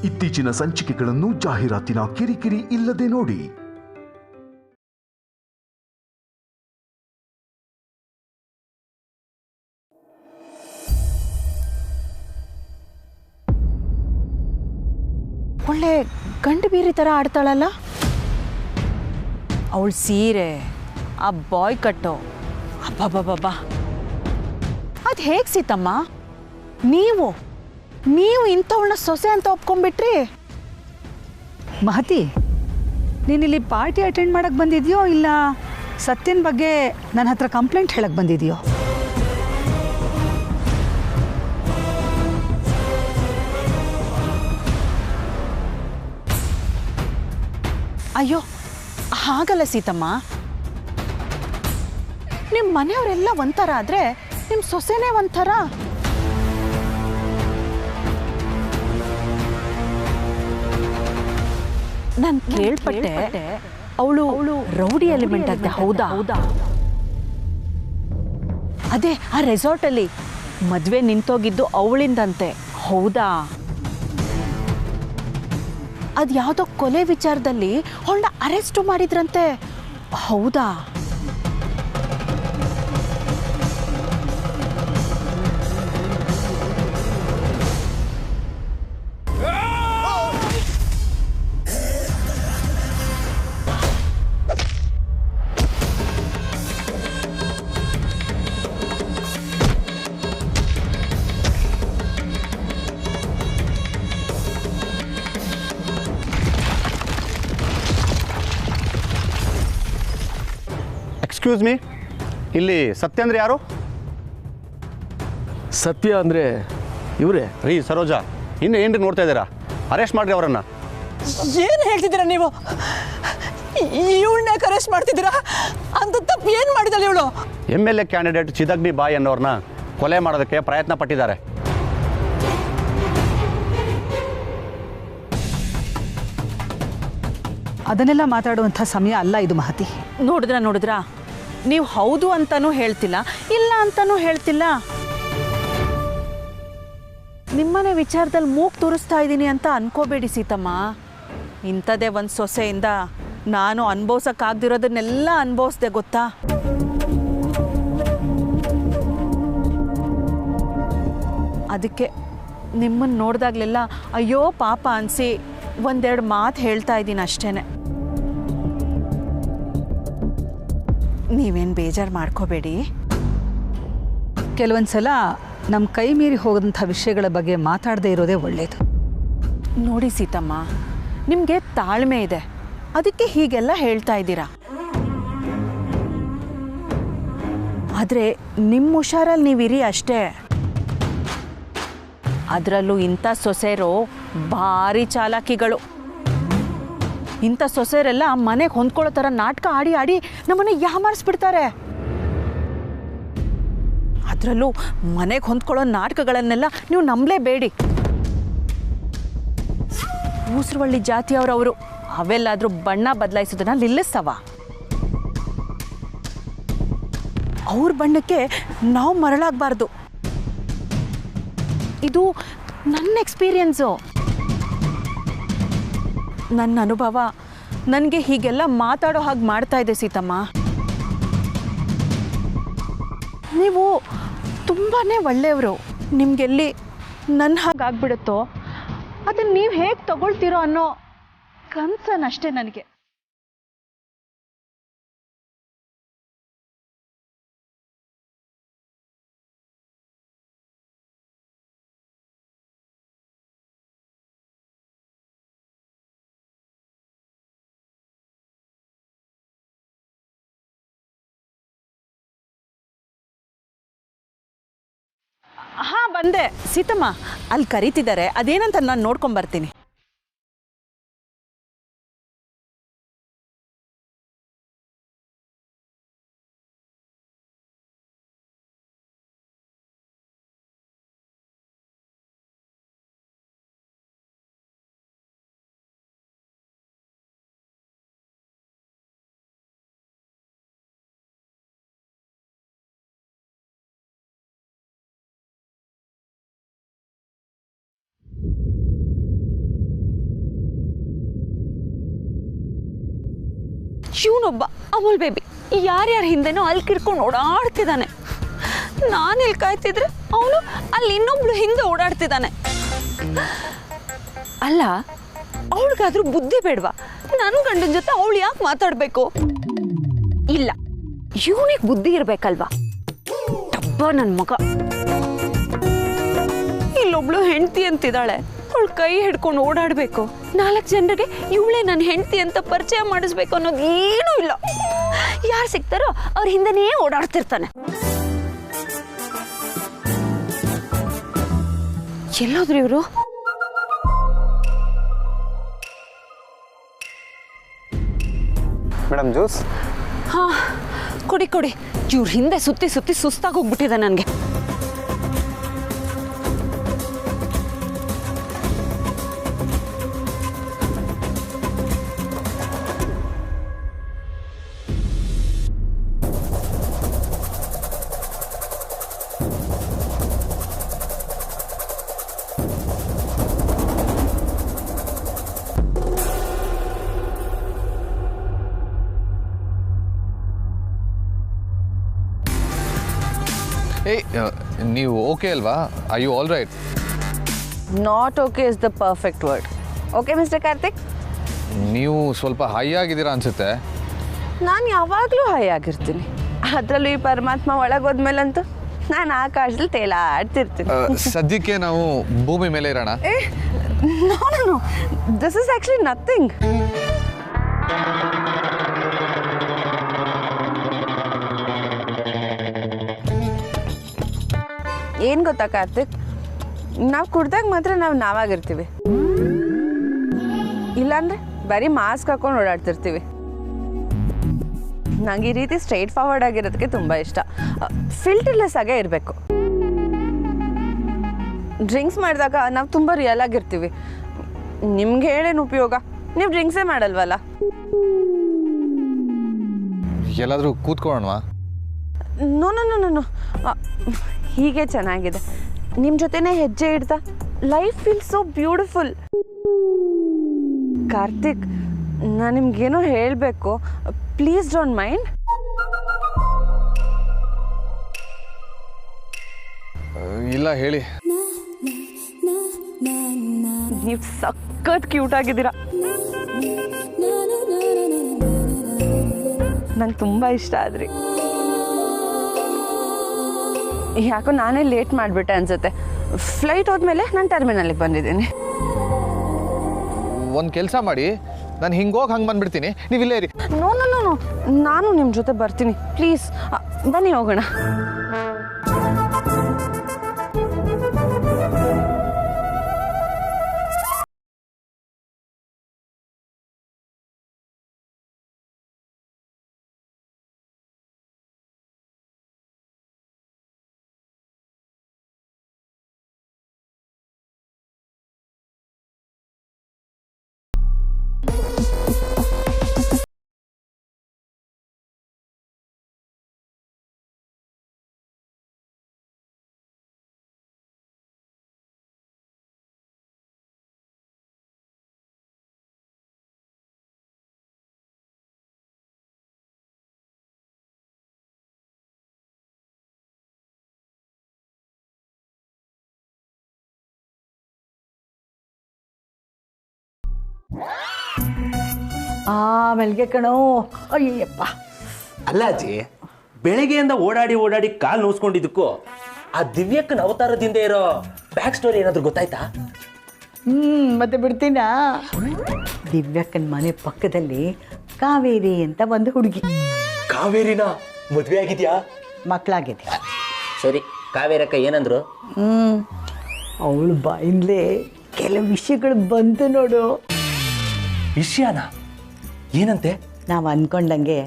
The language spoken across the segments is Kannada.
ಇತ್ತೀಚಿನ ಸಂಚಿಕೆಗಳನ್ನು ಜಾಹೀರಾತಿನ ಕಿರಿಕಿರಿ ಇಲ್ಲದೆ ನೋಡಿ. ಒಳ್ಳೆ ಗಂಡು ಬೀರಿ ಥರ ಆಡ್ತಾಳಲ್ಲ ಅವಳು. ಸೀರೆ, ಆ ಬಾಯ್ ಕಟ್ಟು, ಅಬ್ಬಬ್ಬಬ್ಬ, ಅದು ಹೇಗೆ ಸೀತಮ್ಮ ನೀವು ಇಂಥವಳನ್ನ ಸೊಸೆ ಅಂತ ಒಪ್ಕೊಂಡ್ಬಿಟ್ರಿ? ಮಹತಿ, ನೀನಿಲ್ಲಿ ಪಾರ್ಟಿ ಅಟೆಂಡ್ ಮಾಡಕ್ಕೆ ಬಂದಿದ್ಯೋ ಇಲ್ಲ ಸತ್ಯನ ಬಗ್ಗೆ ನನ್ನ ಹತ್ರ ಕಂಪ್ಲೇಂಟ್ ಹೇಳಕ್ಕೆ ಬಂದಿದೆಯೋ? ಅಯ್ಯೋ ಹಾಗಲ್ಲ ಸೀತಮ್ಮ, ನಿಮ್ಮ ಮನೆಯವರೆಲ್ಲ ಒಂಥರ ಆದರೆ ನಿಮ್ಮ ಸೊಸೆನೇ ಒಂಥರ. ನಾನು ಕೇಳ್ಪಟ್ಟೆ ಅವಳು ರೌಡಿ ಎಲಿಮೆಂಟ್ ಅಂತೆ. ಹೌದಾ? ಅದೇ ಆ ರೆಸಾರ್ಟಲ್ಲಿ ಮದುವೆ ನಿಂತೋಗಿದ್ದು ಅವಳಿಂದಂತೆ. ಹೌದಾ? ಅದು ಯಾವುದೋ ಕೊಲೆ ವಿಚಾರದಲ್ಲಿ ಅವಳನ್ನ ಅರೆಸ್ಟು ಮಾಡಿದ್ರಂತೆ. ಹೌದಾ? ಎಕ್ಸ್ಕ್ಯೂಸ್ ಮೀ, ಇಲ್ಲಿ ಸತ್ಯ ಅಂದರೆ ಯಾರು? ಸತ್ಯ ಅಂದರೆ ಇವರೇ ರೀ ಸರೋಜಾ. ಇನ್ನು ಏನ್ರಿ ನೋಡ್ತಾ ಇದ್ದೀರಾ? ಅರೆಸ್ಟ್ ಮಾಡಿರಿ ಅವರನ್ನು. ಏನು ಹೇಳ್ತಿದ್ದೀರಾ ನೀವು? ಇವಳನ್ನ ಅರೆಸ್ಟ್ ಮಾಡ್ತಿದ್ದೀರಾ? ಅಂತ ತಪ್ಪು ಏನು ಮಾಡಿದಲ್ಲ ಇವಳು? MLA ಕ್ಯಾಂಡಿಡೇಟ್ ಚಿದಗ್ನಿ ಬಾಯ್ ಅನ್ನೋರನ್ನ ಕೊಲೆ ಮಾಡೋದಕ್ಕೆ ಪ್ರಯತ್ನ ಪಟ್ಟಿದ್ದಾರೆ. ಅದನ್ನೆಲ್ಲ ಮಾತಾಡುವಂಥ ಸಮಯ ಅಲ್ಲ ಇದು ಮಹತಿ. ನೋಡಿದ್ರಾ ನೀವು ಹೌದು ಅಂತಾನೂ ಹೇಳ್ತಿಲ್ಲ, ಇಲ್ಲ ಅಂತಾನೂ ಹೇಳ್ತಿಲ್ಲ. ನಿಮ್ಮನೆ ವಿಚಾರದಲ್ಲಿ ಮೂಗು ತೋರಿಸ್ತಾ ಇದ್ದೀನಿ ಅಂತ ಅನ್ಕೋಬೇಡಿ ಸೀತಮ್ಮ. ಇಂಥದ್ದೇ ಒಂದು ಸೊಸೆಯಿಂದ ನಾನು ಅನುಭವಿಸೋಕ್ಕಾಗ್ದಿರೋದನ್ನೆಲ್ಲ ಅನುಭವಿಸ್ದೆ ಗೊತ್ತಾ. ಅದಕ್ಕೆ ನಿಮ್ಮನ್ನು ನೋಡಿದಾಗಲೆಲ್ಲ ಅಯ್ಯೋ ಪಾಪ ಅನಿಸಿ ಒಂದೆರಡು ಮಾತು ಹೇಳ್ತಾ ಇದ್ದೀನಿ ಅಷ್ಟೇ. ನೀವೇನು ಬೇಜಾರು ಮಾಡ್ಕೋಬೇಡಿ. ಕೆಲವೊಂದು ಸಲ ನಮ್ಮ ಕೈ ಮೀರಿ ಹೋದಂಥ ವಿಷಯಗಳ ಬಗ್ಗೆ ಮಾತಾಡದೇ ಇರೋದೇ ಒಳ್ಳೆಯದು. ನೋಡಿ ಸೀತಮ್ಮ, ನಿಮಗೆ ತಾಳ್ಮೆ ಇದೆ, ಅದಕ್ಕೆ ಹೀಗೆಲ್ಲ ಹೇಳ್ತಾ ಇದ್ದೀರಾ. ಆದರೆ ನಿಮ್ಮ ಹುಷಾರಲ್ಲಿ ನೀವಿರಿ ಅಷ್ಟೇ. ಅದರಲ್ಲೂ ಇಂಥ ಸೊಸೆರು ಭಾರಿ ಚಾಲಾಕಿಗಳು. ಇಂಥ ಸೊಸೆರೆಲ್ಲ ಮನೆಗೆ ಹೊಂದ್ಕೊಳ್ಳೋ ಥರ ನಾಟಕ ಆಡಿ ನಮ್ಮನ್ನ ಯಾಮಾರಿಸ್ಬಿಡ್ತಾರೆ. ಅದರಲ್ಲೂ ಮನೆಗೆ ಹೊಂದ್ಕೊಳ್ಳೋ ನಾಟಕಗಳನ್ನೆಲ್ಲ ನೀವು ನಂಬಲೇಬೇಡಿ. ಊಸರವಳ್ಳಿ ಜಾತಿಯವರವರು ಅವೆಲ್ಲಾದರೂ ಬಣ್ಣ ಬದಲಾಯಿಸೋದನ್ನ ನಿಲ್ಲಿಸ್ತವ. ಅವ್ರ ಬಣ್ಣಕ್ಕೆ ನಾವು ಮರಳಾಗಬಾರ್ದು. ಇದು ನನ್ನ ಎಕ್ಸ್ಪೀರಿಯನ್ಸು, ನನ್ನ ಅನುಭವ ನನಗೆ ಹೀಗೆಲ್ಲ ಮಾತಾಡೋ ಹಾಗೆ ಮಾಡ್ತಾ ಇದೆ ಸೀತಮ್ಮ. ನೀವು ತುಂಬಾ ಒಳ್ಳೆಯವರು. ನಿಮಗೆಲ್ಲಿ ನನ್ನ ಹಾಗಾಗ್ಬಿಡುತ್ತೋ ಅದನ್ನು ನೀವು ಹೇಗೆ ತಗೊಳ್ತೀರೋ ಅನ್ನೋ ಕನ್ಸರ್ನ್ ಅಷ್ಟೇ ನನಗೆ. ಹಾಂ ಬಂದೆ ಸೀತಮ್ಮ. ಅಲ್ಲಿ ಕರೀತಿದ್ದಾರೆ, ಅದೇನಂತ ನಾನು ನೋಡ್ಕೊಂಬರ್ತೀನಿ. ಇವನೊಬ್ಬ ಅಮೂಲ್ ಬೇಬಿ ಯಾರ್ಯಾರ ಹಿಂದೆನೋ ಅಲ್ಲಿ ಕಿಡ್ಕೊಂಡು ಓಡಾಡ್ತಿದ್ದಾನೆ. ನಾನು ಇಲ್ಲಿ ಕಾಯ್ತಿದ್ರೆ ಅವನು ಅಲ್ಲಿ ಇನ್ನೊಬ್ಳು ಹಿಂದೆ ಓಡಾಡ್ತಿದ್ದಾನೆ. ಅಲ್ಲ ಅವಳಿಗಾದ್ರೂ ಬುದ್ಧಿ ಬೇಡವಾ? ನನ್ನ ಗಂಡನ ಜೊತೆ ಅವಳು ಯಾಕೆ ಮಾತಾಡಬೇಕು? ಇಲ್ಲ, ಇವನಿಗೆ ಬುದ್ಧಿ ಇರಬೇಕಲ್ವಾ? ಡಬ್ಬ ನನ್ನ ಮಗ. ಇಲ್ಲೊಬ್ಳು ಹೆಂಡತಿ ಅಂತಿದ್ದಾಳೆ, ಅವಳು ಕೈ ಹಿಡ್ಕೊಂಡು ಓಡಾಡಬೇಕು. 4 ಜನರಿಗೆ ಇವಳೇ ನನ್ನ ಹೆಂಡತಿ ಅಂತ ಪರಿಚಯ ಮಾಡಿಸ್ಬೇಕು ಅನ್ನೋದು ಏನೂ ಇಲ್ಲ. ಯಾರು ಸಿಗ್ತಾರೋ ಅವ್ರ ಹಿಂದೆನೇ ಓಡಾಡ್ತಿರ್ತಾನೆ. ಎಲ್ಲೋದ್ರು ಇವರು? Madam juice? ಹಾ ಕೊಡಿ ಕೊಡಿ. ಇವ್ರ ಹಿಂದೆ ಸುತ್ತಿ ಸುತ್ತಿ ಸುಸ್ತಾಗಿ ಹೋಗ್ಬಿಟ್ಟಿದೆ ನನಗೆ. ಏಯ್ ನೀವು ಓಕೆ ಅಲ್ವಾ? I you all right? Not okay is the perfect word. Okay mister Karthik? ನೀವು ಸ್ವಲ್ಪ ಹೈ ಆಗಿದ್ದೀರಾ ಅನ್ಸುತ್ತೆ. ನಾನು ಯಾವಾಗಲೂ ಹೈ ಆಗಿರ್ತೀನಿ, ಅದರಲ್ಲೂ ಈ ಪರಮಾತ್ಮ ಒಳಗೋದ್ಮೇಲಂತೂ ನಾನು ಆಕಾಶದಲ್ಲಿ ತೇಲಾಡ್ತಿರ್ತೀನಿ. ಸದ್ಯಕ್ಕೆ ನಾವು ಭೂಮಿ ಮೇಲೆ ಇರೋಣ. No this is actually nothing. ಏನು ಗೊತ್ತಾ ಕಾರ್ತಿಕ್, ನಾವು ಕುಡ್ದಾಗ ಮಾತ್ರ ನಾವು ನಾವಾಗಿರ್ತೀವಿ, ಇಲ್ಲಾಂದ್ರೆ ಬರೀ ಮಾಸ್ಕ್ ಹಾಕೊಂಡು ಓಡಾಡ್ತಿರ್ತೀವಿ. ನಂಗೆ ಈ ರೀತಿ ಸ್ಟ್ರೈಟ್ ಫಾರ್ವರ್ಡ್ ಆಗಿರೋದಕ್ಕೆ ತುಂಬ ಇಷ್ಟ. ಫಿಲ್ಟರ್ಲೆಸ್ ಆಗೇ ಇರಬೇಕು. ಡ್ರಿಂಕ್ಸ್ ಮಾಡಿದಾಗ ನಾವು ತುಂಬ ರಿಯಲ್ ಆಗಿರ್ತೀವಿ. ನಿಮ್ಗೆ ಹೇಳೇನು ಉಪಯೋಗ? ನೀವು ಡ್ರಿಂಕ್ಸೇ ಮಾಡಲ್ವಲ್ಲ. ಎಲ್ಲಾದರೂ ಕೂತ್ಕೊಳ್ಳೋಣವಾ? ನೋ ನೋ ನೋ ನೋ, ಹೀಗೆ ಚೆನ್ನಾಗಿದೆ. ನಿಮ್ಮ ಜೊತೆನೇ ಹೆಜ್ಜೆ ಇಡ್ತಾ life feel so beautiful. Karthik, ನಾನು ನಿಮ್ಗೇನೋ ಹೇಳಬೇಕು, ಪ್ಲೀಸ್ ಡೋಂಟ್ ಮೈಂಡ್. ಇಲ್ಲ ಹೇಳಿ. ನೀವು ಸಖತ್ ಕ್ಯೂಟ್ ಆಗಿದ್ದೀರಾ. ನಂಗೆ ತುಂಬ ಇಷ್ಟ ಆದ್ರಿ. ಯಾಕೋ ನಾನೇ ಲೇಟ್ ಮಾಡಿಬಿಟ್ಟೆ ಅನ್ಸುತ್ತೆ. ಫ್ಲೈಟ್ ಹೋದ್ಮೇಲೆ ನಾನು ಟರ್ಮಿನಲ್ಗೆ ಬಂದಿದ್ದೀನಿ. ಒಂದು ಕೆಲಸ ಮಾಡಿ, ನಾನು ಹಿಂಗೋಗಿ ಹಂಗೆ ಬಂದ್ಬಿಡ್ತೀನಿ, ನೀವು ಇಲ್ಲೇ ಇರಿ. ನೋ ನೋ ನೋ ನೋ, ನಾನು ನಿಮ್ಮ ಜೊತೆ ಬರ್ತೀನಿ ಪ್ಲೀಸ್. ಬನ್ನಿ ಹೋಗೋಣ. ಮೆಲ್ಗೆ ಕಣೋ. ಅಯ್ಯಪ್ಪ. ಅಲ್ಲ ಅಜ್ಜಿ, ಬೆಳಗ್ಗೆಯಿಂದ ಓಡಾಡಿ ಓಡಾಡಿ ಕಾಲು ನೋಸ್ಕೊಂಡಿದ್ದಕ್ಕೂ ಆ ದಿವ್ಯಕ್ಕನ ಅವತಾರದಿಂದ ಇರೋ ಬ್ಯಾಕ್ ಸ್ಟೋರಿ ಏನಾದರೂ ಗೊತ್ತಾಯ್ತಾ? ಮತ್ತೆ ಬಿಡ್ತೀನಾ? ದಿವ್ಯಕ್ಕನ ಮನೆ ಪಕ್ಕದಲ್ಲಿ ಕಾವೇರಿ ಅಂತ ಒಂದು ಹುಡುಗಿ. ಕಾವೇರಿನ ಮದುವೆ ಆಗಿದ್ಯಾ? ಮಕ್ಕಳಾಗಿದೆ. ಸರಿ, ಕಾವೇರಕ್ಕ ಏನಂದ್ರು? ಅವಳು ಬಾಯಿಂದಲೇ ಕೆಲವು ವಿಷಯಗಳು ಬಂತು ನೋಡು. ವಿಷಯನ? ಏನಂತೆ? ನಾವು ಅಂದ್ಕೊಂಡಂಗೆ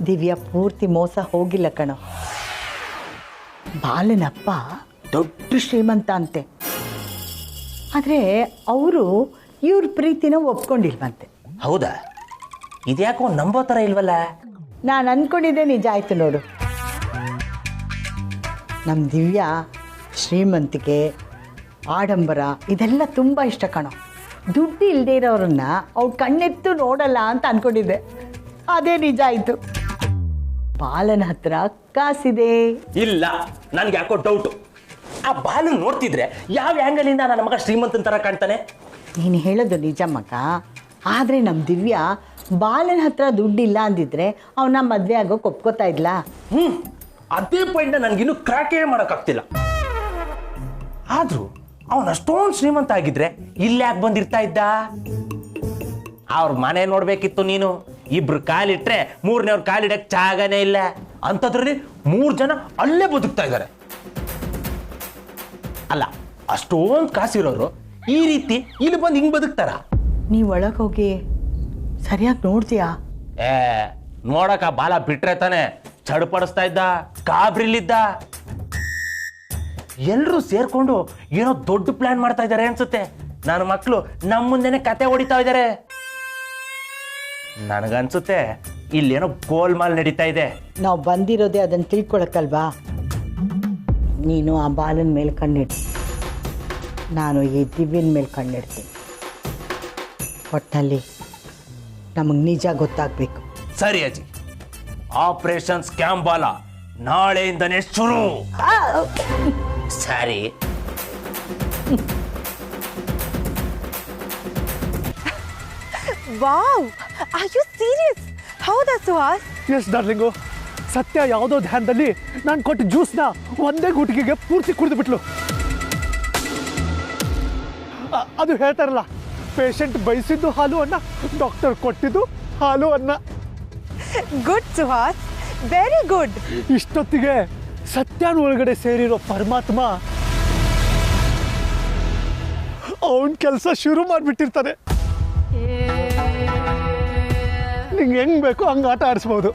ದಿವ್ಯ ಪೂರ್ತಿ ಮೋಸ ಹೋಗಿಲ್ಲ ಕಣೋ. ಬಾಲನಪ್ಪ ದೊಡ್ಡ ಶ್ರೀಮಂತ ಅಂತೆ, ಆದರೆ ಅವರು ಇವ್ರ ಪ್ರೀತಿನ ಒಪ್ಕೊಂಡಿಲ್ವಂತೆ. ಹೌದಾ? ಇದ್ಯಾಕೋ ನಂಬೋ ಥರ ಇಲ್ವಲ್ಲ? ನಾನು ಅಂದ್ಕೊಂಡಿದ್ದೆ ನಿಜ ಆಯ್ತು ನೋಡು. ನಮ್ಮ ದಿವ್ಯ ಶ್ರೀಮಂತಿಕೆ, ಆಡಂಬರ ಇದೆಲ್ಲ ತುಂಬ ಇಷ್ಟ ಕಣೋ. ದುಡ್ಡು ಇಲ್ಲದೆ ಇರೋರನ್ನ ಅವ್ಳು ಕಣ್ಣೆತ್ತು ನೋಡಲ್ಲ ಅಂತ ಅಂದ್ಕೊಂಡಿದ್ದೆ. ಅದೇ ನಿಜ ಆಯ್ತು. ಬಾಲನ ಹತ್ರ ಕಾಸಿದೆ. ಇಲ್ಲ, ನನ್ಗೆ ಯಾಕೋ ಡೌಟು. ಆ ಬಾಲನ್ ನೋಡ್ತಿದ್ರೆ ಯಾವ ಆ್ಯಂಗಲ್ ಇಂದ ನನ್ನ ಮಗ ಶ್ರೀಮಂತನ ತರ ಕಾಣ್ತಾನೆ? ನೀನು ಹೇಳೋದು ನಿಜ ಮಗ. ಆದರೆ ನಮ್ಮ ದಿವ್ಯಾ ಬಾಲನ ಹತ್ರ ದುಡ್ಡಿಲ್ಲ ಅಂದಿದ್ರೆ ಅವನ ಮದುವೆ ಆಗೋಕೆ ಒಪ್ಕೋತಾ ಇದ್ಲ. ಅದೇ ಪಾಯಿಂಟ್ ನನ್ಗಿನ್ನೂ ಕ್ರಾಕೇ ಮಾಡೋಕ್ಕಾಗ್ತಿಲ್ಲ. ಆದ್ರೂ ಅವನು ಅಷ್ಟೊಂದು ಶ್ರೀಮಂತ ಆಗಿದ್ರೆ ಇಲ್ಲಿ ಯಾಕೆ ಬಂದಿರ್ತಾ ಇದ್ದ? ಅವ್ರ ಮನೆ ನೋಡ್ಬೇಕಿತ್ತು ನೀನು. ಇಬ್ರು ಕಾಲಿಟ್ರೆ ಮೂರನೇವ್ರ ಕಾಲಿಡಕ್ ಜಾಗನೇ ಇಲ್ಲ. ಅಂಥದ್ರಲ್ಲಿ 3 ಜನ ಅಲ್ಲೇ ಬದುಕ್ತಾ ಇದ್ದಾರೆ. ಅಲ್ಲ, ಅಷ್ಟೊಂದು ಕಾಸಿರೋರು ಈ ರೀತಿ ಇಲ್ಲಿ ಬಂದು ಹಿಂಗ್ ಬದುಕ್ತಾರ? ನೀವು ಒಳಗೆ ಹೋಗಿ ಸರಿಯಾಗಿ ನೋಡ್ತೀಯಾ? ನೋಡಕ ಬಾಲ ಬಿಟ್ರೆ ತಾನೆ ಚಡ್ಪಡಿಸ್ತಾ ಇದ್ದ, ಗಾಬ್ರಿಲಿದ್ದ. ಎಲ್ರೂ ಸೇರ್ಕೊಂಡು ಏನೋ ದೊಡ್ಡ ಪ್ಲಾನ್ ಮಾಡ್ತಾ ಇದ್ದಾರೆ ಅನ್ಸುತ್ತೆ. ನನ್ನ ಮಕ್ಕಳು ನಮ್ಮ ಮುಂದೆನೆ ಕತೆ ಹೊಡಿತಾ ಇದ್ದಾರೆ. ನನಗನ್ಸುತ್ತೆ ಇಲ್ಲೇನೋ ಗೋಲ್ಮಾಲ್ ನಡೀತಾ ಇದೆ. ನಾವು ಬಂದಿರೋದೇ ಅದನ್ನು ತಿಳ್ಕೊಳಕ್ಕಲ್ವಾ? ನೀನು ಆ ಬಾಲನ ಮೇಲೆ ಕಣ್ಣಿಡು, ನಾನು ಈ ದಿವ್ಯನ ಮೇಲೆ ಕಣ್ಣಿಡ್ತೀನಿ. ಒಟ್ಟಲ್ಲಿ ನಮಗೆ ನಿಜ ಗೊತ್ತಾಗಬೇಕು. ಸರಿ ಅಜ್ಜಿ, ಆಪರೇಷನ್ ಸ್ಕ್ಯಾಮ್ ಬಾಲ ನಾಳೆಯಿಂದನೇ ಶುರು. ಸರಿ. Wow, are you serious? ಹೌದಾ ಸುಹಾಸ್? ಎಸ್ ಡಾರ್ಲಿಂಗು, ಸತ್ಯ ಯಾವುದೋ ಧ್ಯಾನದಲ್ಲಿ ನಾನು ಕೊಟ್ಟ ಜ್ಯೂಸ್ನ ಒಂದೇ ಗುಟಿಗೆಗೆ ಪೂರ್ತಿ ಕುಡಿದು ಬಿಟ್ಲು. ಅದು ಹೇಳ್ತಾರಲ್ಲ, ಪೇಷಂಟ್ ಬಯಸಿದ್ದು ಹಾಲು ಅನ್ನ, ಡಾಕ್ಟರ್ ಕೊಟ್ಟಿದ್ದು ಹಾಲು ಅನ್ನ. Good Suhas, very good. ಇಷ್ಟೊತ್ತಿಗೆ ಸತ್ಯನ ಒಳಗಡೆ ಸೇರಿರೋ ಪರಮಾತ್ಮ ಅವನ ಕೆಲಸ ಶುರು ಮಾಡಿಬಿಟ್ಟಿರ್ತಾನೆ. ನಿಂಗೆ ಹೆಂಗ್ ಬೇಕೋ ಹಂಗೆ ಆಟ ಆಡಿಸ್ಬೋದು.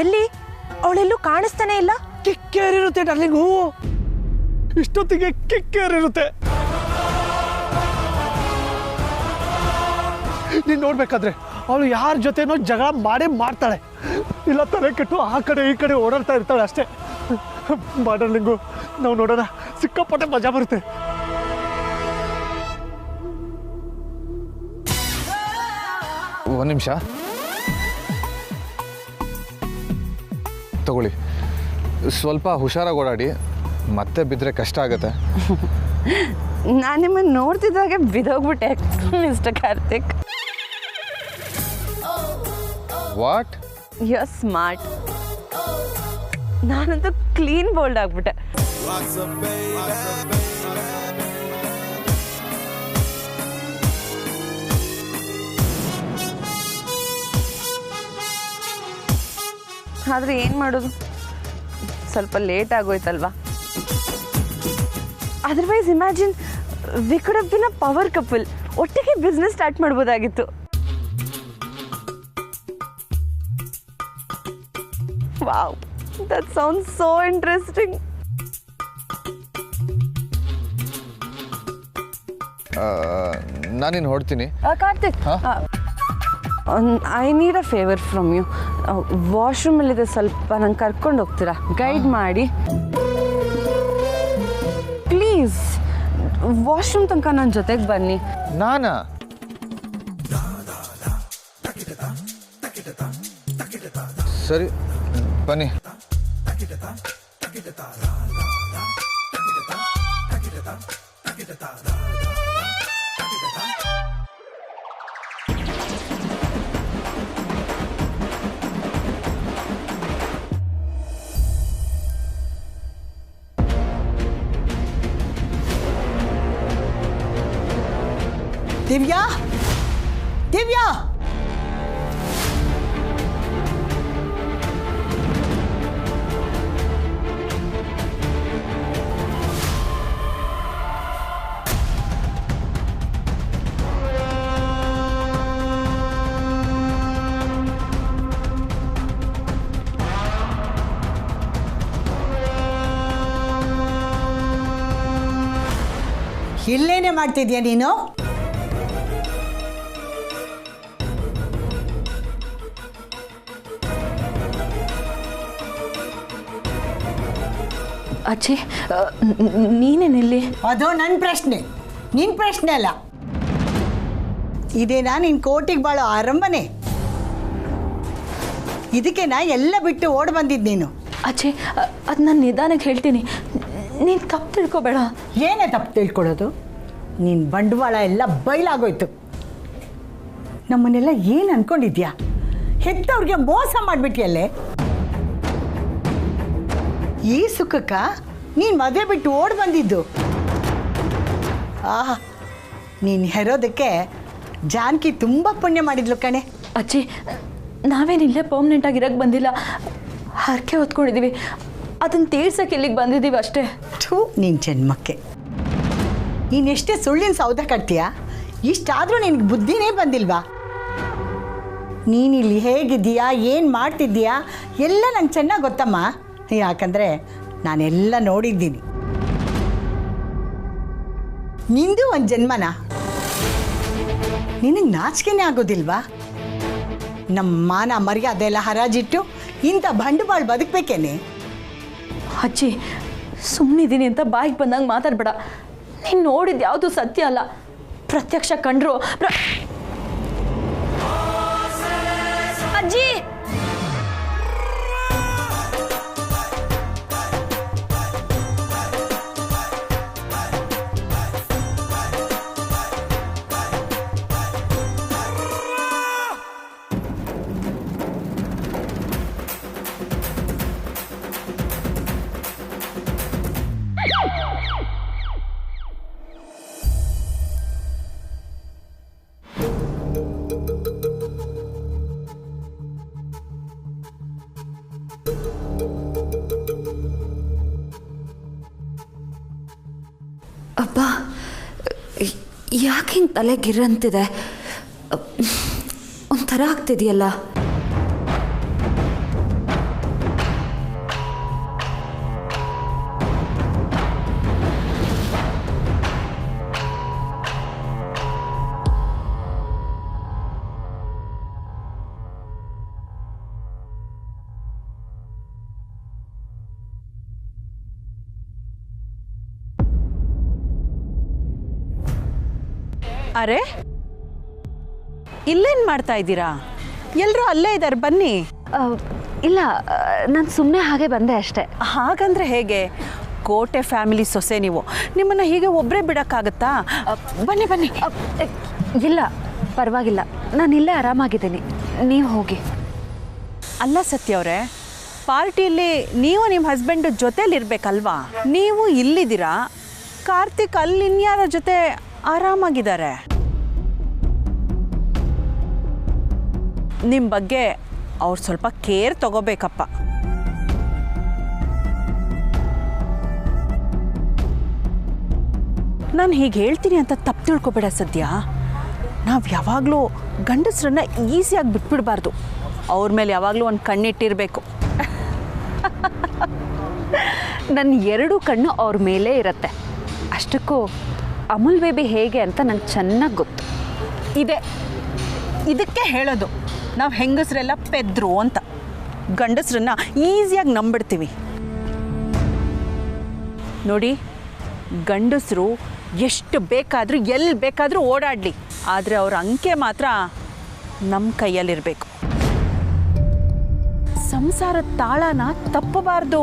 ಎಲ್ಲಿ? ಅವಳೆಲ್ಲೂ ಕಾಣಿಸ್ತಾನೆ ಇಲ್ಲ. ಕಿಕ್ಕೇರಿರುತ್ತೆ ಡಾರ್ಲಿಂಗು, ಇಷ್ಟೊತ್ತಿಗೆ ಕಿಕ್ಕೇರಿರುತ್ತೆ. ನೀನು ನೋಡ್ಬೇಕಾದ್ರೆ ಅವಳು ಯಾರ ಜೊತೆನೋ ಜಗಳ ಮಾಡೇ ಮಾಡ್ತಾಳೆ, ಇಲ್ಲ ತಲೆ ಕೆಟ್ಟು ಆ ಕಡೆ ಈ ಕಡೆ ಓಡಾಡ್ತಾ ಇರ್ತಾಳೆ ಅಷ್ಟೇ. ಡಾರ್ಲಿಂಗು, ನಾವು ನೋಡೋಣ, ಸಿಕ್ಕಾಪಟ್ಟೆ ಮಜಾ ಬರುತ್ತೆ. ಒಂದು ನಿಮಿಷ ತಗೊಳ್ಳಿ, ಸ್ವಲ್ಪ ಹುಷಾರಾಗಿ ಓಡಾಡಿ, ಮತ್ತೆ ಬಿದ್ದರೆ ಕಷ್ಟ ಆಗುತ್ತೆ. ನಾನು ನಿಮ್ಮನ್ನು ನೋಡ್ತಿದ್ದಾಗೆ ಬಿದೋಗ್ಬಿಟ್ಟೆ mister Karthik. What? You are smart. ನಾನಂತೂ ಕ್ಲೀನ್ ಬೋಲ್ಡ್ ಆಗ್ಬಿಟ್ಟೆ. ಆದ್ರೆ ಏನು ಮಾಡೋದು, ಸ್ವಲ್ಪ ಲೇಟ್ ಆಗೋಯ್ತಲ್ವಾ. Otherwise imagine we could have been a power couple. ಒಟ್ಟಿಗೆ ಬಿಸ್ನೆಸ್ ಸ್ಟಾರ್ಟ್ ಮಾಡ್ಬೋದಾಗಿತ್ತು. Wow, that sounds so interesting. ನಾನಿನ್ನು ಹೊಡ್ತೀನಿ. Karthik, I need a favour from you. ವಾಶ್ರೂಮಲ್ಲಿದೆ, ಸ್ವಲ್ಪ ನಂಗೆ ಕರ್ಕೊಂಡು ಹೋಗ್ತೀರಾ? ಗೈಡ್ ಮಾಡಿ ಪ್ಲೀಸ್. ವಾಶ್ರೂಮ್ ತನಕ ನನ್ನ ಜೊತೆಗೆ ಬನ್ನಿ. ನಾನಾ? ಸರಿ ಬನ್ನಿ. ದಿವ್ಯಾ, ದಿವ್ಯಾ, ಇಲ್ಲೇನೆ ಮಾಡ್ತಿದ್ಯಾ ನೀನು? ಅಜ್ಜಿ ನೀನೇನಿಲ್ಲಿ? ಅದು ನನ್ನ ಪ್ರಶ್ನೆ, ನಿನ್ನ ಪ್ರಶ್ನೆ ಅಲ್ಲ. ಇದೇನಾ ನಿನ್ನ ಕೋಟಿಗೆ ಬಾಳೋ ಆರಂಭನೆ? ಇದಕ್ಕೆ ನಾ ಎಲ್ಲ ಬಿಟ್ಟು ಓಡಿ ಬಂದಿದ್ದು ನೀನು. ಅಜ್ಜಿ ಅದು ನಾನು ನಿಧಾನಕ್ಕೆ ಹೇಳ್ತೀನಿ, ನೀನು ತಪ್ಪು ತಿಳ್ಕೊಬೇಡ. ಏನೇ ತಪ್ಪು ತಿಳ್ಕೊಳ್ಳೋದು? ನಿನ್ನ ಬಂಡವಾಳ ಎಲ್ಲ ಬಯಲಾಗೋಯ್ತು. ನಮ್ಮನ್ನೆಲ್ಲ ಏನು ಅನ್ಕೊಂಡಿದ್ಯಾ? ಹೆತ್ತವ್ರಿಗೆ ಮೋಸ ಮಾಡಿಬಿಟ್ಟಿಯಲ್ಲೇ. ಈ ಸುಖಕ್ಕ ನೀನು ಮದುವೆ ಬಿಟ್ಟು ಓಡಿ ಬಂದಿದ್ದು. ಆಹಾ, ನೀನು ಹೆರೋದಕ್ಕೆ ಜಾನಕಿ ತುಂಬ ಪುಣ್ಯ ಮಾಡಿದ್ಲು ಕಣೆ. ಅಜ್ಜಿ ನಾವೇನಿಲ್ಲೇ ಪರ್ಮನೆಂಟ್ ಆಗಿರೋಕ್ಕೆ ಬಂದಿಲ್ಲ, ಹರಕೆ ಹೊತ್ಕೊಂಡಿದ್ದೀವಿ, ಅದನ್ನು ತೀರ್ಸಕ್ಕೆ ಇಲ್ಲಿಗೆ ಬಂದಿದ್ದೀವಿ ಅಷ್ಟೇ. ಥೂ ನಿನ್ನ ಜನ್ಮಕ್ಕೆ. ನೀನೆಷ್ಟೇ ಸುಳ್ಳಿನ ಸೌದ ಕಟ್ತೀಯಾ? ಇಷ್ಟಾದರೂ ನಿನಗೆ ಬುದ್ಧಿನೇ ಬಂದಿಲ್ವಾ? ನೀನಿಲ್ಲಿ ಹೇಗಿದ್ದೀಯಾ, ಏನು ಮಾಡ್ತಿದ್ದೀಯಾ ಎಲ್ಲ ನಂಗೆ ಚೆನ್ನಾಗಿ ಗೊತ್ತಮ್ಮ. ಯಾಕಂದರೆ ನಾನೆಲ್ಲ ನೋಡಿದ್ದೀನಿ. ನಿಂದು ಒಂದು ಜನ್ಮನ. ನಿನಗೆ ನಾಚಿಕೆನೇ ಆಗೋದಿಲ್ವಾ? ನಮ್ಮ ಮಾನ ಮರ್ಯಾದೆ ಎಲ್ಲ ಹರಾಜಿಟ್ಟು ಇಂಥ ಬಂಡವಾಳ ಬದುಕಬೇಕೇನೆ? ಅಜ್ಜಿ ಸುಮ್ಮನಿದ್ದೀನಿ ಅಂತ ಬಾಯಿಗೆ ಬಂದಂಗೆ ಮಾತಾಡ್ಬೇಡ. ನೀನು ನೋಡಿದ್ದು ಯಾವುದು ಸತ್ಯ ಅಲ್ಲ, ಪ್ರತ್ಯಕ್ಷ ಕಂಡ್ರು ಅಜ್ಜಿ. ಅಬ್ಬಾ ಯಾಕೆ ಹಿಂಗೆ ತಲೆ ಗಿರಂತಿದೆ, ಒಂಥರ ಆಗ್ತಿದೆಯಲ್ಲ. ಅರೆ ಇಲ್ಲೇನು ಮಾಡ್ತಾ ಇದ್ದೀರಾ? ಎಲ್ಲರೂ ಅಲ್ಲೇ ಇದ್ದಾರೆ, ಬನ್ನಿ. ಇಲ್ಲ ನಾನು ಸುಮ್ಮನೆ ಹಾಗೆ ಬಂದೆ ಅಷ್ಟೇ. ಹಾಗಂದ್ರೆ ಹೇಗೆ? ಕೋಟೆ ಫ್ಯಾಮಿಲಿ ಸೊಸೆ ನೀವು, ನಿಮ್ಮನ್ನು ಹೀಗೆ ಒಬ್ಬರೇ ಬಿಡೋಕ್ಕಾಗತ್ತಾ? ಬನ್ನಿ ಬನ್ನಿ. ಇಲ್ಲ ಪರವಾಗಿಲ್ಲ, ನಾನು ಇಲ್ಲೇ ಆರಾಮಾಗಿದ್ದೀನಿ, ನೀವು ಹೋಗಿ. ಅಲ್ಲ ಸತ್ಯ ಅವರೇ, ಪಾರ್ಟಿಯಲ್ಲಿ ನೀವು ನಿಮ್ಮ ಹಸ್ಬೆಂಡ್ ಜೊತೆಲಿರ್ಬೇಕಲ್ವಾ? ನೀವು ಇಲ್ಲಿದ್ದೀರಾ, ಕಾರ್ತಿಕ್ ಅಲ್ಲಿ ಇನ್ಯಾರ ಜೊತೆ ಆರಾಮಾಗಿದ್ದಾರೆ. ನಿಮ್ಮ ಬಗ್ಗೆ ಅವ್ರು ಸ್ವಲ್ಪ ಕೇರ್ ತಗೋಬೇಕಪ್ಪ. ನಾನು ಹೀಗೆ ಹೇಳ್ತೀನಿ ಅಂತ ತಪ್ಪು ತಿಳ್ಕೊಬೇಡ ಸದ್ಯ. ನಾವು ಯಾವಾಗಲೂ ಗಂಡಸ್ರನ್ನ ಈಸಿಯಾಗಿ ಬಿಟ್ಬಿಡಬಾರ್ದು, ಅವ್ರ ಮೇಲೆ ಯಾವಾಗಲೂ ಒಂದು ಕಣ್ಣಿಟ್ಟಿರಬೇಕು. ನನ್ನ ಎರಡೂ ಕಣ್ಣು ಅವ್ರ ಮೇಲೆ ಇರುತ್ತೆ. ಅಷ್ಟಕ್ಕೂ ಅಮೂಲ್ ಬೇಬಿ ಹೇಗೆ ಅಂತ ನಂಗೆ ಚೆನ್ನಾಗಿ ಗೊತ್ತು. ಇದಕ್ಕೆ ಹೇಳೋದು ನಾವು ಹೆಂಗಸರೆಲ್ಲ ಪೆದ್ರು ಅಂತ. ಗಂಡಸ್ರನ್ನ ಈಸಿಯಾಗಿ ನಂಬಿಡ್ತೀವಿ. ನೋಡಿ, ಗಂಡಸರು ಎಷ್ಟು ಬೇಕಾದರೂ ಎಲ್ಲಿ ಬೇಕಾದರೂ ಓಡಾಡಲಿ, ಆದರೆ ಅವ್ರ ಅಂಕೆ ಮಾತ್ರ ನಮ್ಮ ಕೈಯಲ್ಲಿರಬೇಕು. ಸಂಸಾರದ ತಾಳನ ತಪ್ಪಬಾರ್ದು.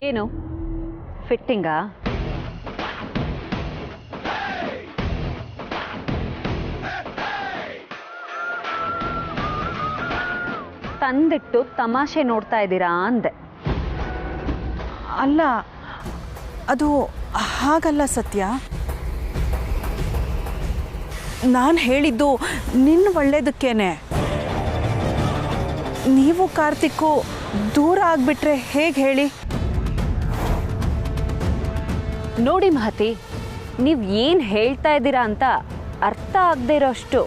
ಏನು ಫಿಟ್ಟಿಂಗಾ? ತಂದಿಟ್ಟು ತಮಾಷೆ ನೋಡ್ತಾ ಇದ್ದೀರಾ ಅಂದೆ. ಅಲ್ಲ, ಅದು ಹಾಗಲ್ಲ ಸತ್ಯ. ನಾನು ಹೇಳಿದ್ದು ನಿನ್ನ ಒಳ್ಳೇದಕ್ಕೇನೆ. ನೀವು ಕಾರ್ತಿಕ್ಕು ದೂರ ಆಗಿಬಿಟ್ರೆ ಹೇಗೆ ಹೇಳಿ? ನೋಡಿ ಮಹತಿ, ನೀವು ಏನು ಹೇಳ್ತಾ ಇದ್ದೀರಾ ಅಂತ ಅರ್ಥ ಆಗದೆ ಇರೋಷ್ಟು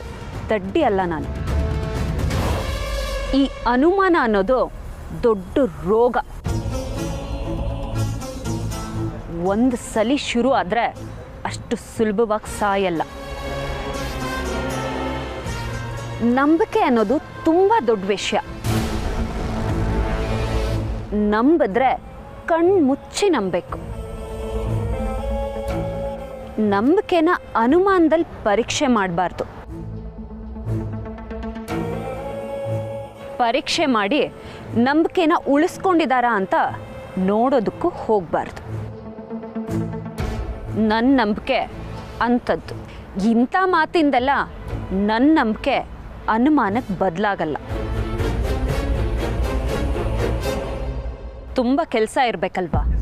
ದಡ್ಡಿ ಅಲ್ಲ ನಾನು. ಈ ಅನುಮಾನ ಅನ್ನೋದು ದೊಡ್ಡ ರೋಗ. ಒಂದು ಸಲಿ ಶುರು ಆದರೆ ಅಷ್ಟು ಸುಲಭವಾಗಿ ಸಾಯಲ್ಲ. ನಂಬಿಕೆ ಅನ್ನೋದು ತುಂಬ ದೊಡ್ಡ ವಿಷಯ. ನಂಬಿದ್ರೆ ಕಣ್ಣು ಮುಚ್ಚಿ ನಂಬಬೇಕು. ನಂಬಿಕೆನ ಅನುಮಾನದಲ್ಲಿ ಪರೀಕ್ಷೆ ಮಾಡಬಾರ್ದು. ಪರೀಕ್ಷೆ ಮಾಡಿ ನಂಬಿಕೆನ ಉಳಿಸ್ಕೊಂಡಿದ್ದಾರಾ ಅಂತ ನೋಡೋದಕ್ಕೂ ಹೋಗಬಾರ್ದು. ನನ್ನ ನಂಬಿಕೆ ಅಂಥದ್ದು. ಇಂಥ ಮಾತಿಂದೆಲ್ಲ ನನ್ನ ನಂಬಿಕೆ ಅನುಮಾನಕ್ಕೆ ಬದಲಾಗಲ್ಲ. ತುಂಬ ಕೆಲಸ ಇರಬೇಕಲ್ವಾ?